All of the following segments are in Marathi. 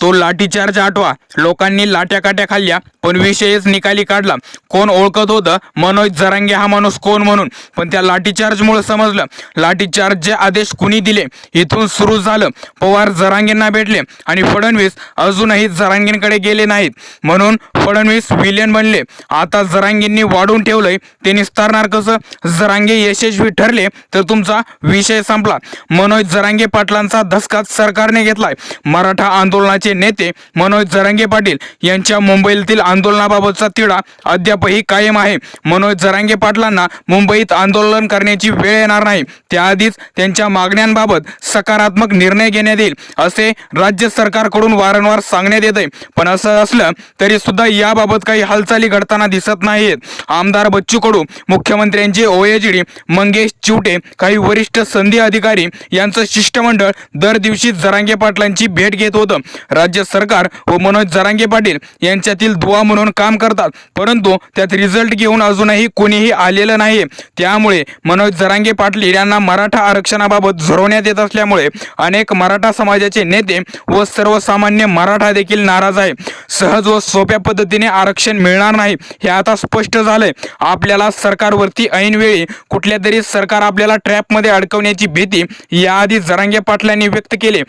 तो लाठीचार्ज आठवा. लोकांनी लाट्याकाट्या खाल्ल्या पण विषयच निकाली काढला. कोण ओळखत होतं मनोज जरांगे हा माणूस कोण म्हणून, पण त्या लाठीचार्जमुळे समजलं लाठीचार्जचे आदेश कुणी दिले. इथून सुरू झालं. पवार जरांगेंना भेटले आणि फडणवीस अजूनही जरांगेंकडे गेले नाहीत म्हणून फडणवीस विलेन बनले. आता जरांगेंनी वाढून ठेवलंय ते निस्तारणार कसं? जरांगे यशस्वी ठरले तर तुमचा विषय संपला. मनोज जरांगे पाटलांचा धसका सरकारने घेतलाय. मराठा आंदोलनाचे नेते मनोज जरांगे पाटील यांच्या मुंबईतील आंदोलनाबाबतचा तिढा अद्यापही कायम आहे. मनोज जरांगे पाटलांना मुंबईत आंदोलन करण्याची वेळ येणार नाही. त्याआधीच त्यांच्या मागण्यांबाबत सकारात्मक निर्णय घेण्यात येईल असे राज्य सरकारकडून वारंवार सांगण्यात येते. पण असं असलं तरी सुद्धा याबाबत काही हालचाली घडताना दिसत नाहीत. आमदार बच्चू कडू, मुख्यमंत्र्यांचे ओएचडी मंगेश चिवटे, काही वरिष्ठ संधी अधिकारी यांचं शिष्टमंडळ दर दिवशी जरांगे पाटलांची भेट घेत होतं. राज्य सरकार व मनोज जरांगे पाटील यांच्यातील दुवा म्हणून काम करतात, परंतु त्यात रिझल्ट घेऊन अजूनही कोणीही आलेलं नाही. त्यामुळे मनोज जरांगे पाटील यांना मराठा आरक्षणाबाबत झुरवण्यात येत असल्यामुळे अनेक मराठा समाजाचे नेते व सर्वसामान्य मराठा देखील नाराज आहे. सहज व सोप्या पद्धतीने आरक्षण मिळणार नाही हे आता स्पष्ट झालंय. आपल्याला सरकारवरती ऐनवेळी कुठल्या तरी सरकार आपल्याला ट्रॅपमध्ये अडकवण्याची भीती याआधी जरांगे पाटलांनी व्यक्त केली.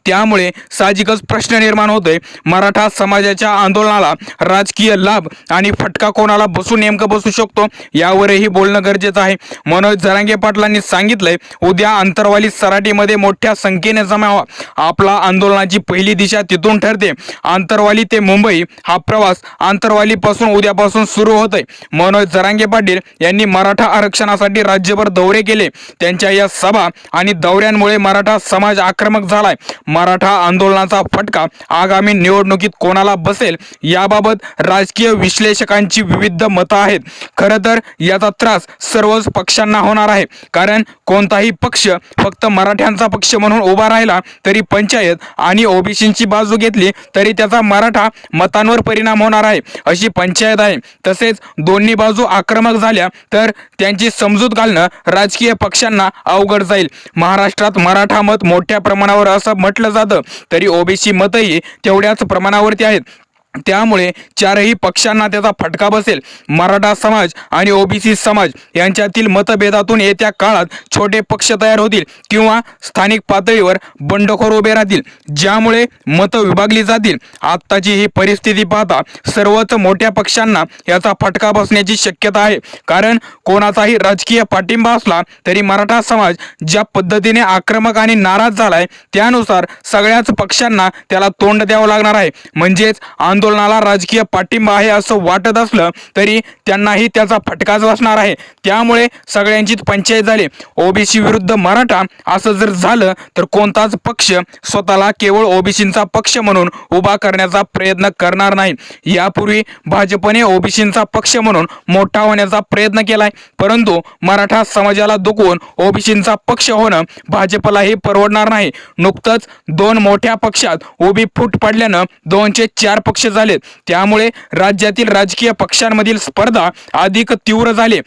त्यामुळे साहजिकच प्रश्न निर्माण होतोय, मराठा समाजाच्या आंदोलनाला राजकीय लाभ आणि फटका कोणाला नेमकं बसू शकतो यावरही बोलणं गरजेचं आहे. मनोज जरांगे पाटलांनी सांगितलंय उद्या आंतरवाली सराटीमध्ये मोठ्या संख्येने जमा व्हा. आपला आंदोलनाची पहिली दिशा तिथून ठरते. आंतरवाली ते मुंबई हा प्रवास आंतरवाली पासून उद्यापासून सुरू होतोय. मनोज जरांगे पाटील यांनी मराठा आरक्षणासाठी राज्यभर दौरे केले. त्यांच्या या सभा आणि दौऱ्यांमुळे मराठा समाज आक्रमक झालाय. मराठा आंदोलनाचा फटका आगामी निवडणुकीत कोणाला बसेल याबाबत राजकीय विश्लेषकांची विविध मतं आहेत. खरं तर याचा त्रास सर्वच पक्षांना होणार आहे, कारण कोणताही पक्ष फक्त मराठ्यांचा पक्ष म्हणून उभा राहिला तरी पंचायत आणि ओबीसींची बाजू घेतली तरी त्याचा मराठा मतांवर परिणाम होणार आहे अशी पंचायत आहे. तसेच दोन्ही बाजू आक्रमक झाल्या तर त्यांची समजूत घालणं राजकीय पक्षांना अवघड जाईल. महाराष्ट्रात मराठा मत मोठ्या प्रमाणावर असं म्हटलं जातं तरी ओबीसी मतही तेवढ्याच प्रमाणावरती आहेत. त्यामुळे चारही पक्षांना त्याचा फटका बसेल. मराठा समाज आणि ओबीसी समाज यांच्यातील मतभेदातून येत्या काळात छोटे पक्ष तयार होतील किंवा स्थानिक पातळीवर बंडखोर उभे राहतील, ज्यामुळे मतं विभागली जातील. आत्ताची ही परिस्थिती पाहता सर्वच मोठ्या पक्षांना याचा फटका बसण्याची शक्यता आहे, कारण कोणाचाही राजकीय पाठिंबा असला तरी मराठा समाज ज्या पद्धतीने आक्रमक आणि नाराज झालाय त्यानुसार सगळ्याच पक्षांना त्याला तोंड द्यावं लागणार आहे. म्हणजेच आंदोलनाला राजकीय पाठिंबा आहे असं वाटत असलं तरी त्यांनाही त्याचा फटकाच बसणार आहे. त्यामुळे सगळ्यांचीच पंचायत झाली. ओबीसी विरुद्ध मराठा असं जर झालं तर कोणताच पक्ष स्वतःला केवळ ओबीसींचा पक्ष म्हणून उभा करण्याचा प्रयत्न करणार नाही. यापूर्वी भाजपने ओबीसींचा पक्ष म्हणून मोठा होण्याचा प्रयत्न केलाय, परंतु मराठा समाजाला दुखवून ओबीसींचा पक्ष होणं भाजपलाही परवडणार नाही. नुकतंच दोन मोठ्या पक्षात उभी फूट पडल्यानं 204 पक्ष झालेत. त्यामुळे राज्यातील राजकीय पक्षांमधील स्पर्धा अधिक तीव्र झाली.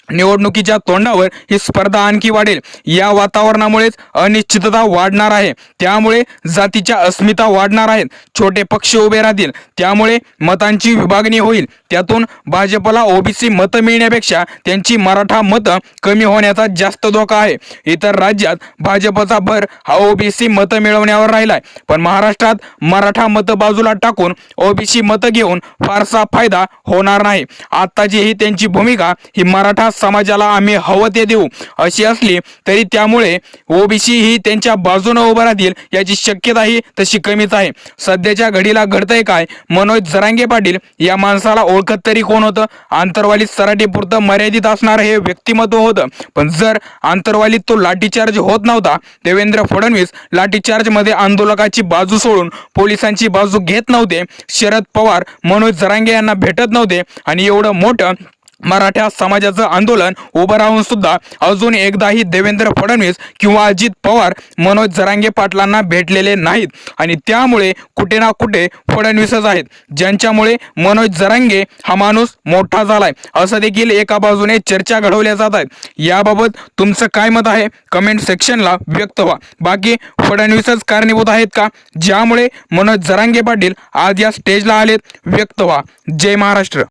निवडणुकीच्या तोंडावर ही स्पर्धा आणखी वाढेल. या वातावरणामुळेच अनिश्चितता वाढणार आहे. त्यामुळे जातीच्या अस्मिता वाढणार आहेत. छोटे पक्ष उभे राहतील, त्यामुळे मतांची विभागणी होईल. त्यातून भाजपला ओबीसी मतं मिळण्यापेक्षा त्यांची मराठा मतं कमी होण्याचा जास्त धोका आहे. इतर राज्यात भाजपचा भर हा ओबीसी मतं मिळवण्यावर राहिलाय, पण महाराष्ट्रात मराठा मतं बाजूला टाकून ओबीसी मतं घेऊन फारसा फायदा होणार नाही. आत्ताची ही त्यांची भूमिका ही मराठा समाजाला आम्ही हवं ते देऊ अशी असली तरी त्यामुळे ओबीसी ही त्यांच्या बाजूने उभं राहतील याची शक्यताही तशी कमीच आहे. सध्याच्या घडीला घडतंय काय? मनोज जरांगे पाटील या माणसाला ओळखत तरी कोण होतं? आंतरवाली सराटीपुरतं मर्यादित असणारं हे व्यक्तिमत्व होतं, पण जर आंतरवालीत तो लाठीचार्ज होत नव्हता, देवेंद्र फडणवीस लाठीचार्ज मध्ये आंदोलकाची बाजू सोडून पोलिसांची बाजू घेत नव्हते, शरद पवार मनोज जरांगे यांना भेटत नव्हते आणि एवढं मोठं मराठा समाजाचं आंदोलन उभं राहून सुद्धा अजून एकदाही देवेंद्र फडणवीस किंवा अजित पवार मनोज जरांगे पाटलांना भेटलेले नाहीत आणि त्यामुळे कुठे ना कुठे फडणवीसच आहेत ज्यांच्यामुळे मनोज जरांगे हा माणूस मोठा झालाय असं देखील एका बाजूने चर्चा घडवल्या जात आहेत। याबाबत तुमचं काय मत आहे कमेंट सेक्शनला व्यक्त व्हा। बाकी फडणवीसच कारणीभूत आहेत का ज्यामुळे मनोज जरांगे पाटील आज या स्टेजला आलेत? व्यक्त व्हा। जय महाराष्ट्र।